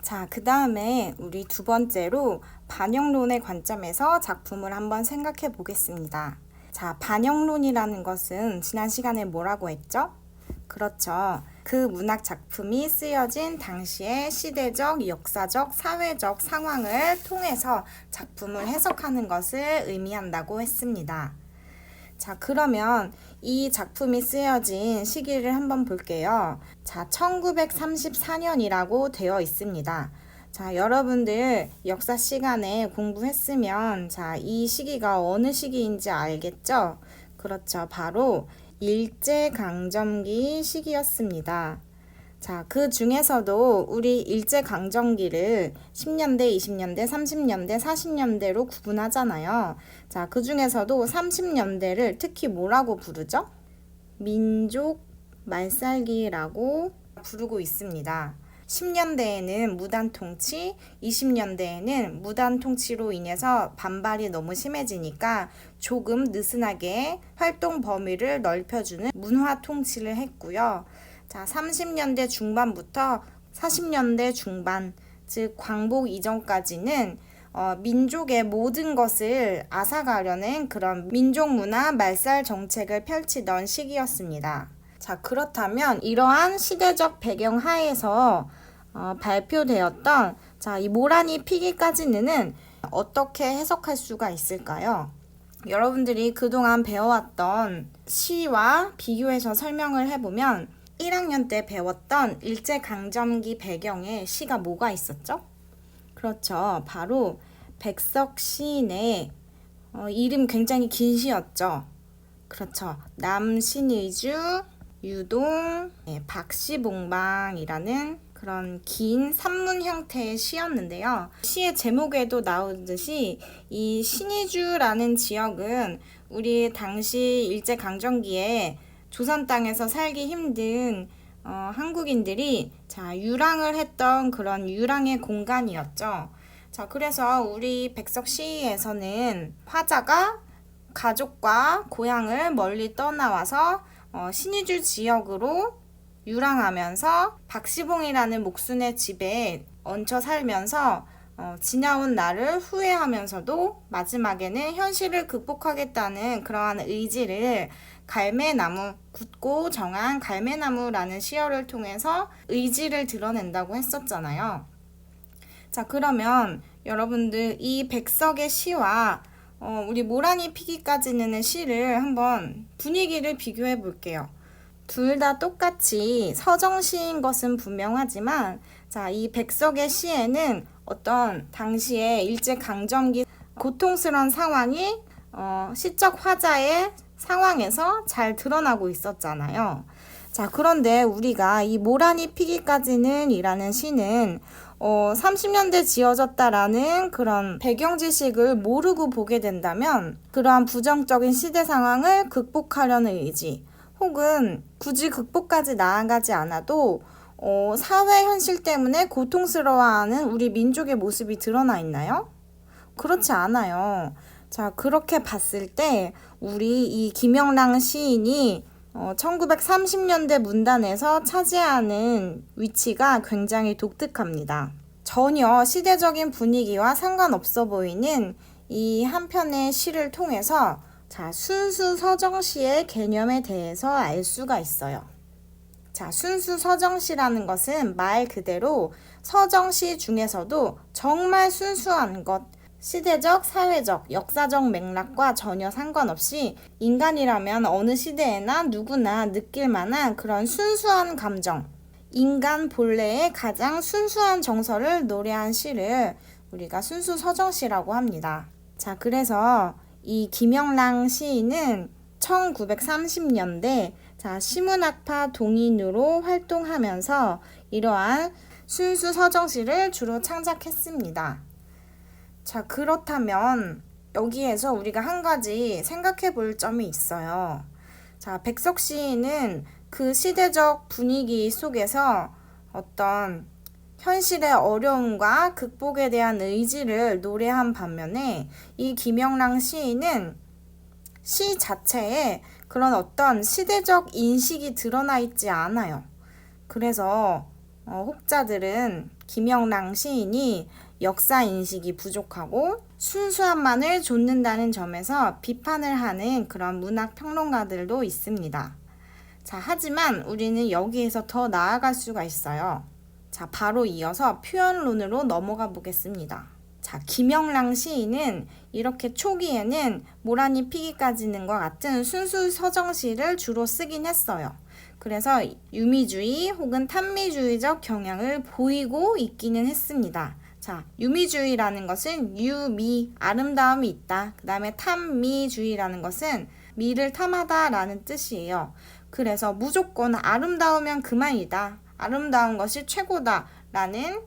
자, 그 다음에 우리 두 번째로 반영론의 관점에서 작품을 한번 생각해 보겠습니다. 자, 반영론이라는 것은 지난 시간에 뭐라고 했죠? 그렇죠. 그 문학 작품이 쓰여진 당시의 시대적, 역사적, 사회적 상황을 통해서 작품을 해석하는 것을 의미한다고 했습니다. 자, 그러면 이 작품이 쓰여진 시기를 한번 볼게요. 자, 1934년이라고 되어 있습니다. 자, 여러분들 역사 시간에 공부했으면 자, 이 시기가 어느 시기인지 알겠죠? 그렇죠. 바로 일제강점기 시기였습니다. 자, 그 중에서도 우리 일제강점기를 10년대, 20년대, 30년대, 40년대로 구분하잖아요. 자, 그 중에서도 30년대를 특히 뭐라고 부르죠? 민족 말살기라고 부르고 있습니다. 10년대에는 무단 통치, 20년대에는 무단 통치로 인해서 반발이 너무 심해지니까 조금 느슨하게 활동 범위를 넓혀주는 문화 통치를 했고요. 자, 30년대 중반부터 40년대 중반, 즉 광복 이전까지는 민족의 모든 것을 앗아가려는 그런 민족문화 말살 정책을 펼치던 시기였습니다. 자, 그렇다면 이러한 시대적 배경 하에서 발표되었던 자, 이 모란이 피기까지는 어떻게 해석할 수가 있을까요? 여러분들이 그동안 배워왔던 시와 비교해서 설명을 해보면 1학년 때 배웠던 일제강점기 배경에 시가 뭐가 있었죠? 그렇죠. 바로 백석 시인의 이름 굉장히 긴 시였죠. 그렇죠. 남신의주, 유동, 박시봉방이라는 그런 긴 산문 형태의 시였는데요. 시의 제목에도 나오듯이 이 신의주라는 지역은 우리 당시 일제강점기에 조선 땅에서 살기 힘든 한국인들이 자, 유랑을 했던 그런 유랑의 공간이었죠. 자, 그래서 우리 백석 시에서는 화자가 가족과 고향을 멀리 떠나와서 신의주 지역으로 유랑하면서 박시봉이라는 목순의 집에 얹혀 살면서 지나온 날을 후회하면서도 마지막에는 현실을 극복하겠다는 그러한 의지를 갈매나무, 굳고 정한 갈매나무라는 시어를 통해서 의지를 드러낸다고 했었잖아요. 자, 그러면 여러분들 이 백석의 시와 우리 모란이 피기까지는 시를 한번 분위기를 비교해 볼게요. 둘 다 똑같이 서정시인 것은 분명하지만 자, 이 백석의 시에는 어떤 당시의 일제강점기 고통스러운 상황이 시적 화자의 상황에서 잘 드러나고 있었잖아요. 자, 그런데 우리가 이 모란이 피기까지는 이라는 시는 30년대 지어졌다라는 그런 배경 지식을 모르고 보게 된다면 그러한 부정적인 시대 상황을 극복하려는 의지 혹은 굳이 극복까지 나아가지 않아도 사회 현실 때문에 고통스러워하는 우리 민족의 모습이 드러나 있나요? 그렇지 않아요. 자, 그렇게 봤을 때 우리 이 김영랑 시인이 1930년대 문단에서 차지하는 위치가 굉장히 독특합니다. 전혀 시대적인 분위기와 상관없어 보이는 이 한 편의 시를 통해서 자, 순수 서정시의 개념에 대해서 알 수가 있어요. 자, 순수 서정시라는 것은 말 그대로 서정시 중에서도 정말 순수한 것, 시대적, 사회적, 역사적 맥락과 전혀 상관없이 인간이라면 어느 시대에나 누구나 느낄 만한 그런 순수한 감정, 인간 본래의 가장 순수한 정서를 노래한 시를 우리가 순수 서정시라고 합니다. 자, 그래서 이 김영랑 시인은 1930년대 자, 시문학파 동인으로 활동하면서 이러한 순수 서정시를 주로 창작했습니다. 자, 그렇다면 여기에서 우리가 한 가지 생각해 볼 점이 있어요. 자, 백석 시인은 그 시대적 분위기 속에서 어떤 현실의 어려움과 극복에 대한 의지를 노래한 반면에 이 김영랑 시인은 시 자체에 그런 어떤 시대적 인식이 드러나 있지 않아요. 그래서 혹자들은 김영랑 시인이 역사 인식이 부족하고 순수함만을 좇는다는 점에서 비판을 하는 그런 문학 평론가들도 있습니다. 자, 하지만 우리는 여기에서 더 나아갈 수가 있어요. 자, 바로 이어서 표현론으로 넘어가 보겠습니다. 자, 김영랑 시인은 이렇게 초기에는 모란이 피기까지는과 같은 순수 서정시를 주로 쓰긴 했어요. 그래서 유미주의 혹은 탐미주의적 경향을 보이고 있기는 했습니다. 자, 유미주의라는 것은 유미, 아름다움이 있다. 그 다음에 탐미주의라는 것은 미를 탐하다 라는 뜻이에요. 그래서 무조건 아름다우면 그만이다. 아름다운 것이 최고다 라는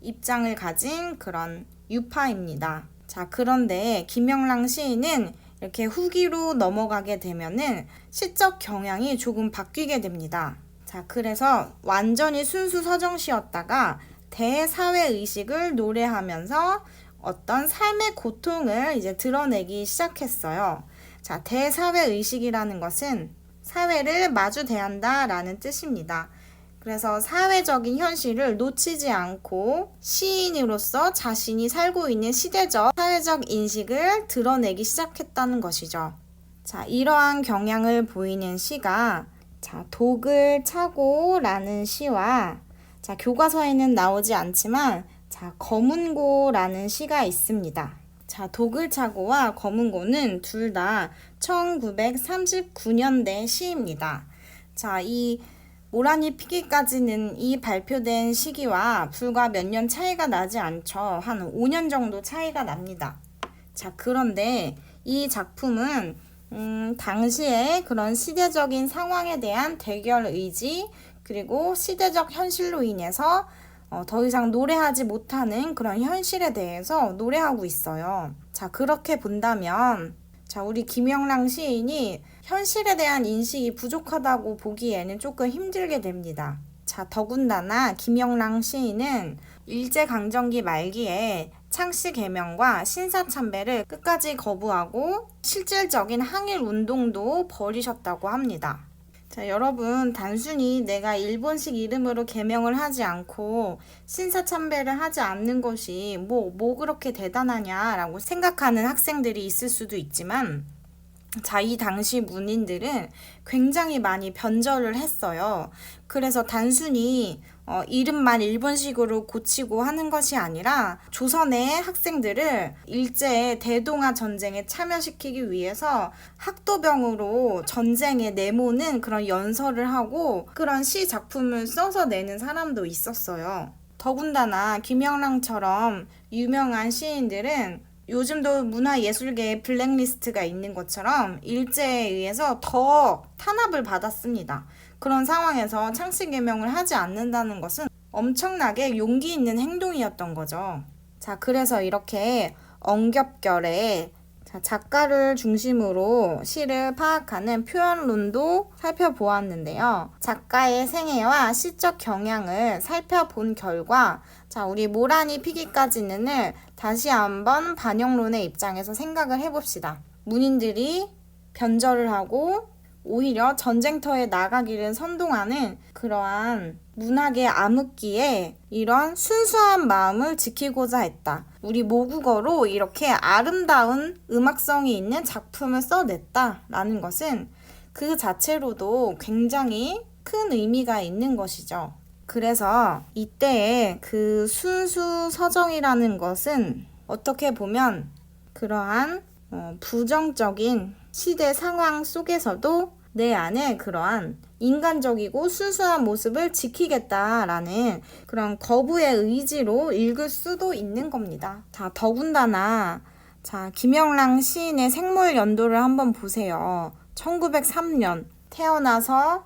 입장을 가진 그런 유파입니다. 자, 그런데 김영랑 시인은 이렇게 후기로 넘어가게 되면은 시적 경향이 조금 바뀌게 됩니다. 자, 그래서 완전히 순수 서정시였다가 대사회의식을 노래하면서 어떤 삶의 고통을 이제 드러내기 시작했어요. 자, 대사회의식이라는 것은 사회를 마주 대한다 라는 뜻입니다. 그래서 사회적인 현실을 놓치지 않고 시인으로서 자신이 살고 있는 시대적, 사회적 인식을 드러내기 시작했다는 것이죠. 자, 이러한 경향을 보이는 시가 독을 차고 라는 시와 교과서에는 나오지 않지만 거문고라는 시가 있습니다. 자, 독을 차고와 거문고는 둘 다 1939년대 시입니다. 자, 이 모란이 피기까지는 이 발표된 시기와 불과 몇 년 차이가 나지 않죠. 한 5년 정도 차이가 납니다. 자, 그런데 이 작품은 당시에 그런 시대적인 상황에 대한 대결 의지 그리고 시대적 현실로 인해서 더 이상 노래하지 못하는 그런 현실에 대해서 노래하고 있어요. 자, 그렇게 본다면 우리 김영랑 시인이 현실에 대한 인식이 부족하다고 보기에는 조금 힘들게 됩니다. 자, 더군다나 김영랑 시인은 일제강점기 말기에 창씨 개명과 신사참배를 끝까지 거부하고 실질적인 항일 운동도 벌이셨다고 합니다. 자, 여러분, 단순히 내가 일본식 이름으로 개명을 하지 않고 신사참배를 하지 않는 것이 뭐 그렇게 대단하냐라고 생각하는 학생들이 있을 수도 있지만, 자, 이 당시 문인들은 굉장히 많이 변절을 했어요. 그래서 단순히 이름만 일본식으로 고치고 하는 것이 아니라 조선의 학생들을 일제의 대동아 전쟁에 참여시키기 위해서 학도병으로 전쟁에 내모는 그런 연설을 하고 그런 시 작품을 써서 내는 사람도 있었어요. 더군다나 김영랑처럼 유명한 시인들은 요즘도 문화예술계에 블랙리스트가 있는 것처럼 일제에 의해서 더 탄압을 받았습니다. 그런 상황에서 창씨 개명을 하지 않는다는 것은 엄청나게 용기 있는 행동이었던 거죠. 자, 그래서 이렇게 엉겹결에 작가를 중심으로 시를 파악하는 표현론도 살펴보았는데요. 작가의 생애와 시적 경향을 살펴본 결과 우리 모란이 피기까지는을 다시 한번 반영론의 입장에서 생각을 해봅시다. 문인들이 변절을 하고 오히려 전쟁터에 나가기를 선동하는 그러한 문학의 암흑기에 이런 순수한 마음을 지키고자 했다. 우리 모국어로 이렇게 아름다운 음악성이 있는 작품을 써냈다라는 것은 그 자체로도 굉장히 큰 의미가 있는 것이죠. 그래서 이때의 그 순수 서정이라는 것은 어떻게 보면 그러한 부정적인 시대 상황 속에서도 내 안에 그러한 인간적이고 순수한 모습을 지키겠다라는 그런 거부의 의지로 읽을 수도 있는 겁니다. 자, 더군다나 김영랑 시인의 생물 연도를 한번 보세요. 1903년 태어나서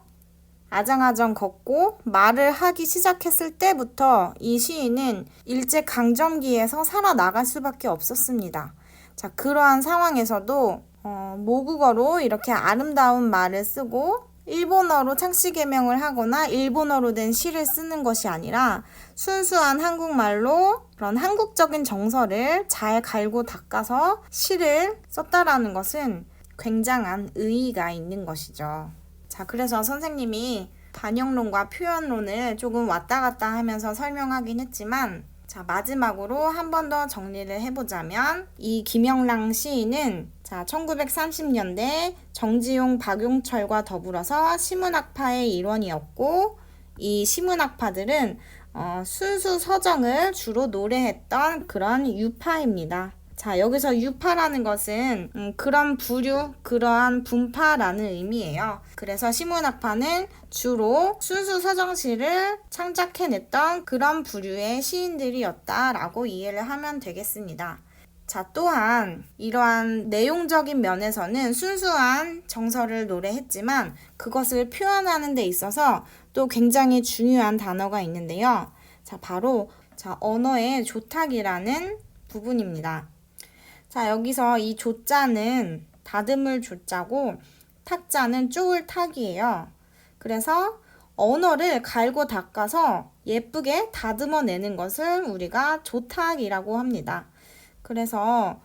아장아장 걷고 말을 하기 시작했을 때부터 이 시인은 일제강점기에서 살아나갈 수밖에 없었습니다. 자, 그러한 상황에서도 모국어로 이렇게 아름다운 말을 쓰고 일본어로 창씨 개명을 하거나 일본어로 된 시를 쓰는 것이 아니라 순수한 한국말로 그런 한국적인 정서를 잘 갈고 닦아서 시를 썼다라는 것은 굉장한 의의가 있는 것이죠. 자, 그래서 선생님이 반영론과 표현론을 조금 왔다 갔다 하면서 설명하긴 했지만, 자, 마지막으로 한 번 더 정리를 해보자면, 이 김영랑 시인은 1930년대 정지용, 박용철과 더불어서 시문학파의 일원이었고, 이 시문학파들은 순수 서정을 주로 노래했던 그런 유파입니다. 자, 여기서 유파라는 것은 그런 부류, 그러한 분파라는 의미예요. 그래서 시문학파는 주로 순수 서정시를 창작해냈던 그런 부류의 시인들이었다라고 이해를 하면 되겠습니다. 자, 또한 이러한 내용적인 면에서는 순수한 정서를 노래했지만 그것을 표현하는 데 있어서 또 굉장히 중요한 단어가 있는데요. 자, 바로 언어의 조탁이라는 부분입니다. 자, 여기서 이 조자는 다듬을 조자고 탁자는 쪼을 탁이에요. 그래서 언어를 갈고 닦아서 예쁘게 다듬어내는 것을 우리가 조탁이라고 합니다. 그래서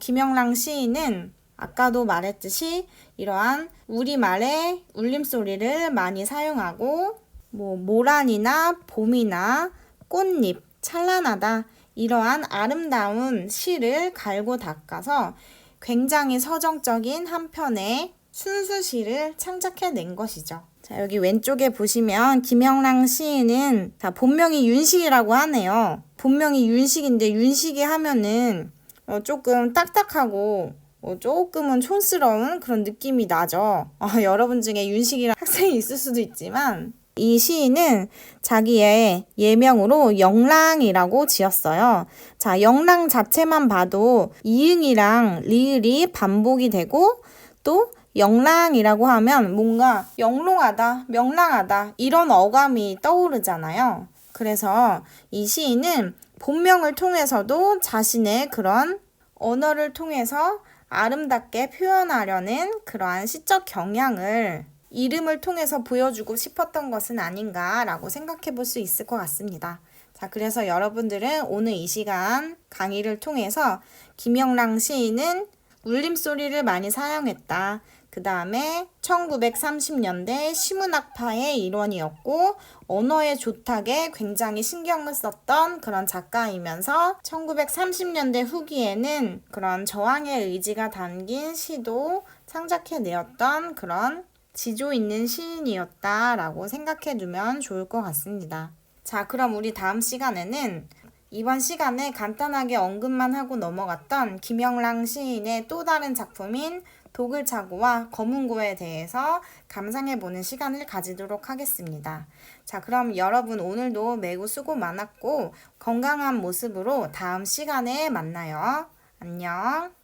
김영랑 시인은 아까도 말했듯이 이러한 우리말의 울림소리를 많이 사용하고 모란이나 봄이나 꽃잎, 찬란하다 이러한 아름다운 시를 갈고 닦아서 굉장히 서정적인 한 편의 순수시를 창작해낸 것이죠. 자, 여기 왼쪽에 보시면 김영랑 시인은 본명이 윤식이라고 하네요. 본명이 윤식인데 윤식이 하면은 조금 딱딱하고 조금은 촌스러운 그런 느낌이 나죠. 여러분 중에 윤식이라는 학생이 있을 수도 있지만 이 시인은 자기의 예명으로 영랑이라고 지었어요. 자, 영랑 자체만 봐도 이응이랑 리을이 반복이 되고 또 영랑이라고 하면 뭔가 영롱하다, 명랑하다 이런 어감이 떠오르잖아요. 그래서 이 시인은 본명을 통해서도 자신의 그런 언어를 통해서 아름답게 표현하려는 그러한 시적 경향을 이름을 통해서 보여주고 싶었던 것은 아닌가라고 생각해 볼 수 있을 것 같습니다. 자, 그래서 여러분들은 오늘 이 시간 강의를 통해서 김영랑 시인은 울림소리를 많이 사용했다. 그 다음에 1930년대 시문학파의 일원이었고 언어의 조탁에 굉장히 신경을 썼던 그런 작가이면서 1930년대 후기에는 그런 저항의 의지가 담긴 시도 창작해내었던 그런 지조 있는 시인이었다라고 생각해두면 좋을 것 같습니다. 자, 그럼 우리 다음 시간에는 이번 시간에 간단하게 언급만 하고 넘어갔던 김영랑 시인의 또 다른 작품인 도글차고와 검은고에 대해서 감상해보는 시간을 가지도록 하겠습니다. 자, 그럼 여러분 오늘도 매우 수고 많았고 건강한 모습으로 다음 시간에 만나요. 안녕.